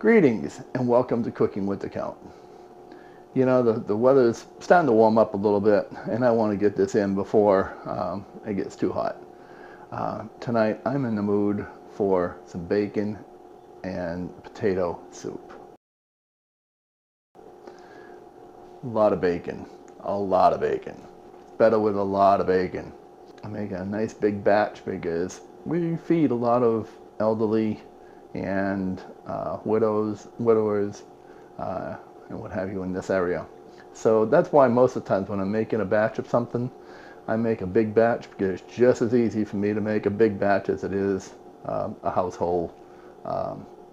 Greetings and welcome to Cooking with the Count. You know, the weather's starting to warm up a little bit and I want to get this in before it gets too hot. Tonight I'm in the mood for some bacon and potato soup. A lot of bacon. Better with a lot of bacon. I'm making a nice big batch because we feed a lot of elderly and widowers, and what have you in this area. So that's why most of the times when I'm making a batch of something, I make a big batch because it's just as easy for me to make a big batch as it is a household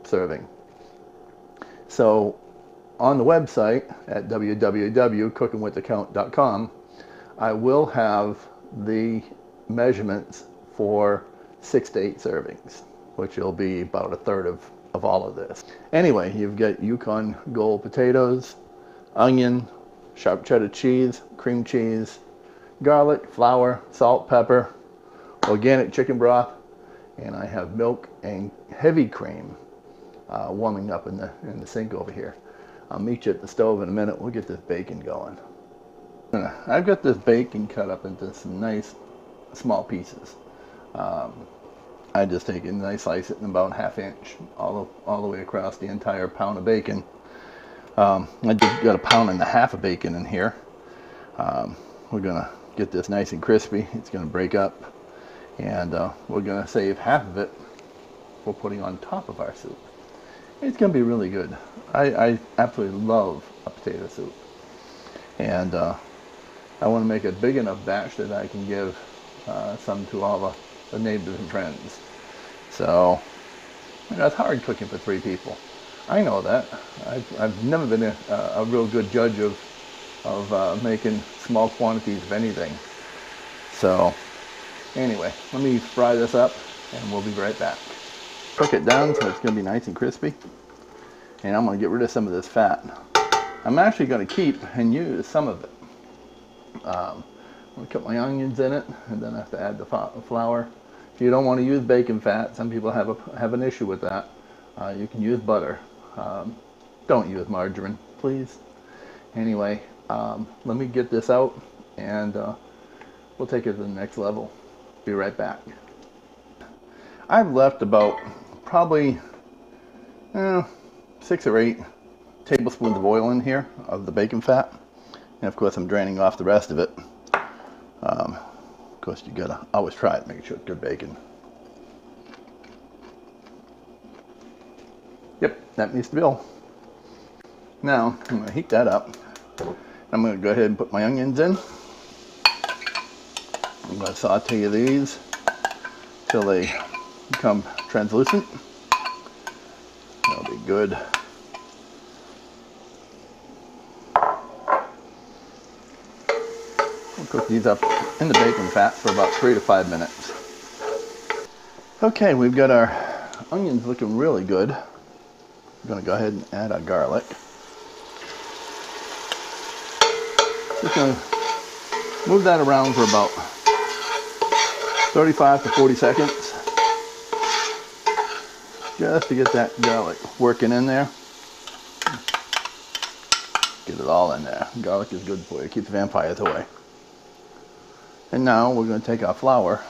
serving. So on the website at www.cookingwiththecount.com, I will have the measurements for 6 to 8 servings, which will be about a third of all of this. Anyway, you've got Yukon Gold potatoes, onion, sharp cheddar cheese, cream cheese, garlic, flour, salt, pepper, organic chicken broth, and I have milk and heavy cream warming up in the sink over here. I'll meet you at the stove in a minute. We'll get this bacon going. I've got this bacon cut up into some nice small pieces. I just take it and I slice it in about 1/2 inch all the way across the entire pound of bacon. I just got 1.5 pounds of bacon in here. We're gonna get this nice and crispy. It's gonna break up, and we're gonna save half of it for putting on top of our soup. It's gonna be really good. I absolutely love a potato soup, and I want to make a big enough batch that I can give some to all the neighbors and friends. So, you know, it's hard cooking for 3 people. I know that. I've never been a real good judge of making small quantities of anything. So, anyway, let me fry this up and we'll be right back. Cook it down so it's going to be nice and crispy. And I'm going to get rid of some of this fat. I'm actually going to keep and use some of it. I'm going to cut my onions in it, and then I have to add the flour. If you don't want to use bacon fat, some people have an issue with that. You can use butter. Don't use margarine, please. Anyway, let me get this out, and we'll take it to the next level. Be right back. I've left about probably 6 or 8 tablespoons of oil in here of the bacon fat. And of course I'm draining off the rest of it. Of course you gotta always try it, make sure it's good bacon. Yep, that meets the bill. Now I'm gonna heat that up. I'm gonna go ahead and put my onions in. I'm gonna saute these till they become translucent. That'll be good. We'll cook these up in the bacon fat for about 3 to 5 minutes. Okay, we've got our onions looking really good. We're going to go ahead and add our garlic. Just going to move that around for about 35 to 40 seconds. Just to get that garlic working in there. Get it all in there. Garlic is good for you. It keeps vampires away. And now we're going to take our flour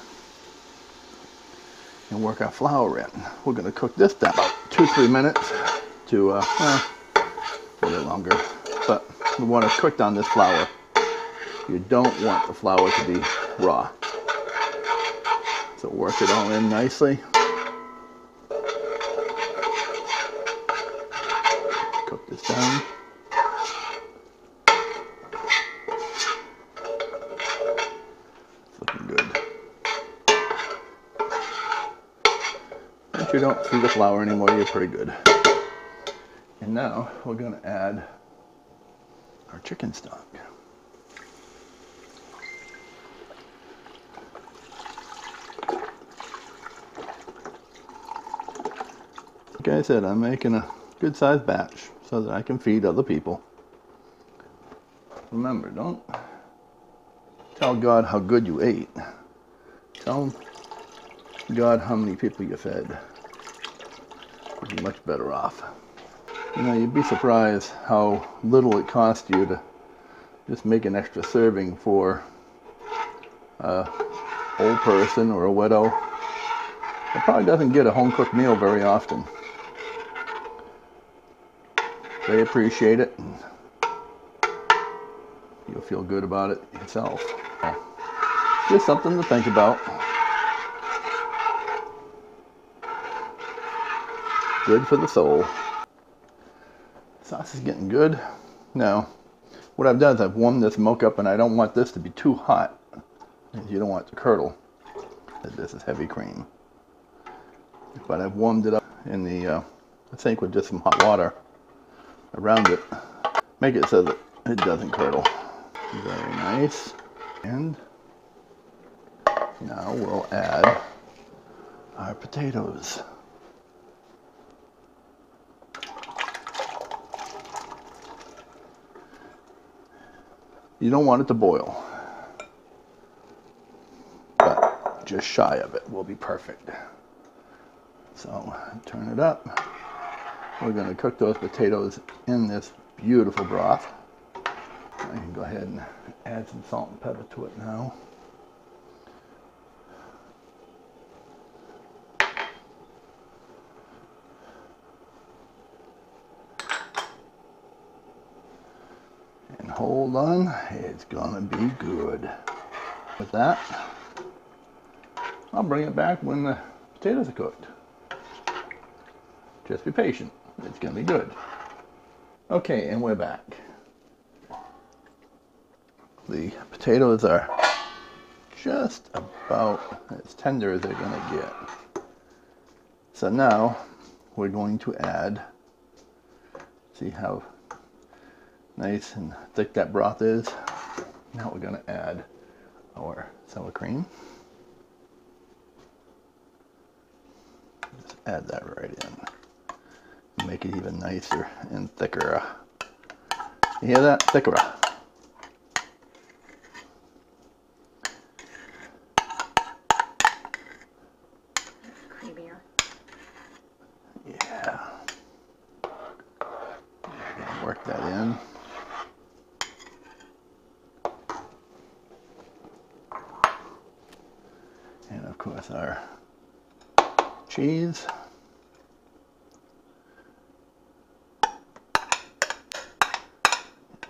and work our flour in. We're going to cook this down about 2-3 minutes to a little longer. But we want to cook down this flour. You don't want the flour to be raw. So work it all in nicely. Cook this down. If you don't see the flour anymore, you're pretty good. And now we're going to add our chicken stock. Like I said, I'm making a good sized batch so that I can feed other people. Remember, don't tell God how good you ate. Tell God how many people you fed. You'd be much better off. You know, you'd be surprised how little it costs you to just make an extra serving for a old person or a widow that probably doesn't get a home-cooked meal very often. They appreciate it, and you'll feel good about it yourself. Just something to think about. Good for the soul. Sauce is getting good. Now, what I've done is I've warmed this milk up, and I don't want this to be too hot. You don't want it to curdle. This is heavy cream. But I've warmed it up in the sink with just some hot water around it. Make it so that it doesn't curdle. Very nice. And now we'll add our potatoes. You don't want it to boil, but just shy of it will be perfect. So turn it up. We're going to cook those potatoes in this beautiful broth. I can go ahead and add some salt and pepper to it now. And hold on, it's gonna be good. With that, I'll bring it back when the potatoes are cooked. Just be patient, it's gonna be good. Okay, and we're back. The potatoes are just about as tender as they're gonna get. So now we're going to add, see how nice and thick that broth is. Now we're going to add our sour cream. Just add that right in. Make it even nicer and thicker. You hear that? Thicker. Creamier. Yeah. Work that in. And of course our cheese.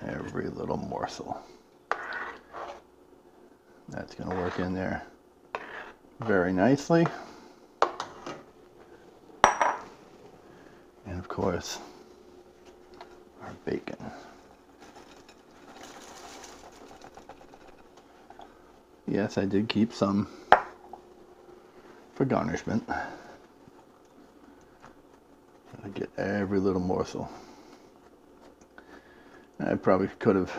Every little morsel. That's going to work in there very nicely. And of course our bacon. Yes, I did keep some for garnishment. I get every little morsel. I probably could have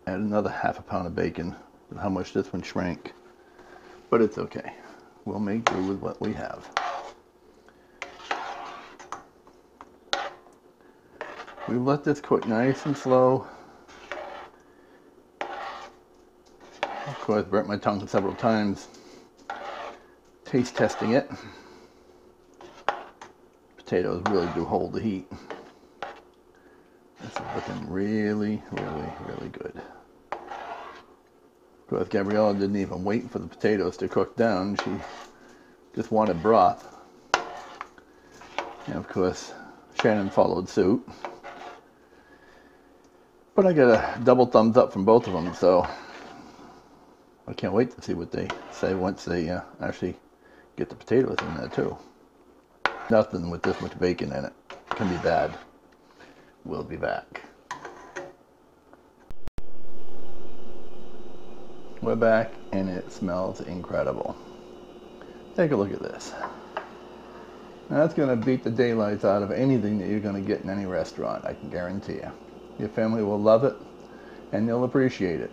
added another half a pound of bacon with how much this one shrank, but it's okay. We'll make do with what we have. We let this cook nice and slow. Of course, burnt my tongue several times taste testing it. Potatoes really do hold the heat. This is looking really, really, really good. Of course, Gabriella didn't even wait for the potatoes to cook down. She just wanted broth. And of course, Shannon followed suit. But I got a double thumbs up from both of them, so I can't wait to see what they say once they actually get the potatoes in there too. Nothing with this much bacon in it can be bad. We'll be back. We're back and it smells incredible. Take a look at this. Now that's going to beat the daylights out of anything that you're going to get in any restaurant, I can guarantee you. Your family will love it and they'll appreciate it.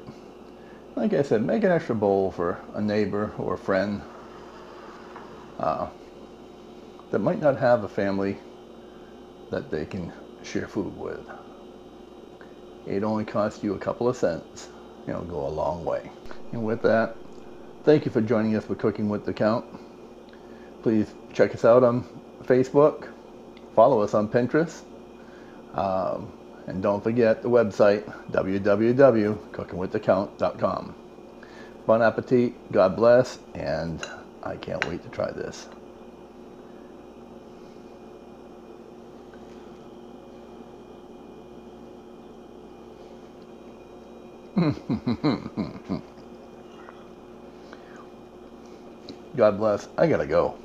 Like I said, make an extra bowl for a neighbor or a friend that might not have a family that they can share food with. It only costs you a couple of cents. It'll go a long way. And with that, thank you for joining us for Cooking with the Count. Please check us out on Facebook. Follow us on Pinterest. And don't forget the website, www.cookingwiththecount.com. Bon appetit, God bless, and I can't wait to try this. God bless. I gotta go.